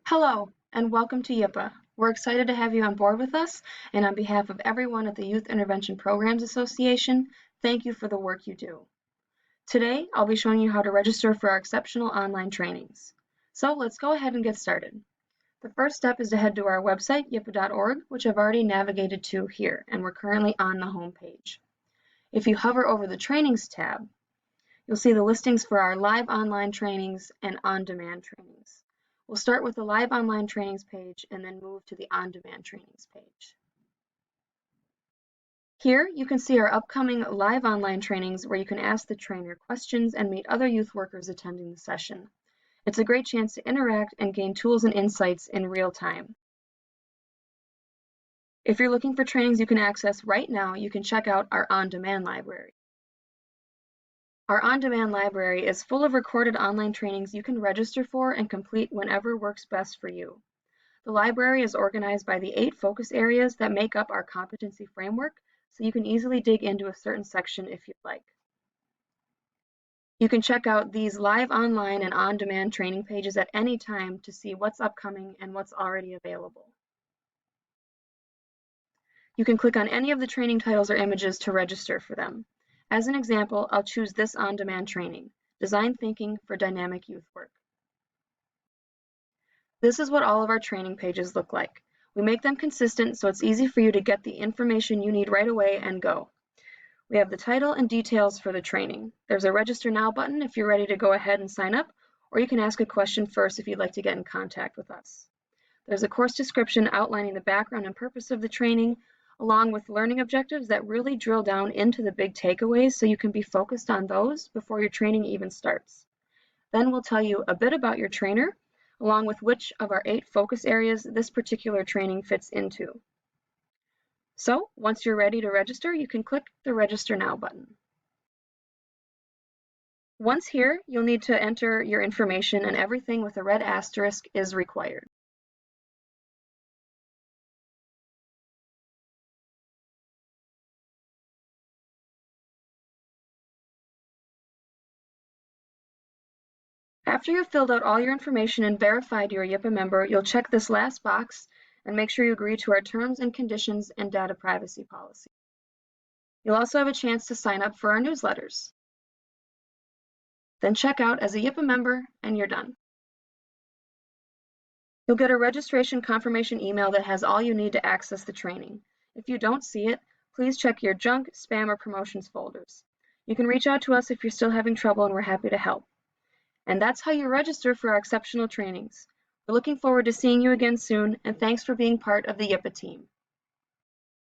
Hello, and welcome to YIPA. We're excited to have you on board with us, and on behalf of everyone at the Youth Intervention Programs Association, thank you for the work you do. Today, I'll be showing you how to register for our exceptional online trainings. So let's go ahead and get started. The first step is to head to our website, yipa.org, which I've already navigated to here, and we're currently on the home page. If you hover over the Trainings tab, you'll see the listings for our live online trainings and on-demand trainings. We'll start with the live online trainings page and then move to the on-demand trainings page. Here you can see our upcoming live online trainings where you can ask the trainer questions and meet other youth workers attending the session. It's a great chance to interact and gain tools and insights in real time. If you're looking for trainings you can access right now, you can check out our on-demand library. Our on-demand library is full of recorded online trainings you can register for and complete whenever works best for you. The library is organized by the 8 focus areas that make up our competency framework, so you can easily dig into a certain section if you'd like. You can check out these live online and on-demand training pages at any time to see what's upcoming and what's already available. You can click on any of the training titles or images to register for them. As an example, I'll choose this on-demand training, Design Thinking for Dynamic Youth Work. This is what all of our training pages look like. We make them consistent so it's easy for you to get the information you need right away and go. We have the title and details for the training. There's a Register Now button if you're ready to go ahead and sign up, or you can ask a question first if you'd like to get in contact with us. There's a course description outlining the background and purpose of the training, along with learning objectives that really drill down into the big takeaways so you can be focused on those before your training even starts. Then we'll tell you a bit about your trainer, along with which of our 8 focus areas this particular training fits into. So once you're ready to register, you can click the Register Now button. Once here, you'll need to enter your information, and everything with a red asterisk is required. After you've filled out all your information and verified you're a YIPA member, you'll check this last box and make sure you agree to our terms and conditions and data privacy policy. You'll also have a chance to sign up for our newsletters. Then check out as a YIPA member and you're done. You'll get a registration confirmation email that has all you need to access the training. If you don't see it, please check your junk, spam, or promotions folders. You can reach out to us if you're still having trouble and we're happy to help. And that's how you register for our exceptional trainings. We're looking forward to seeing you again soon, and thanks for being part of the YIPA team.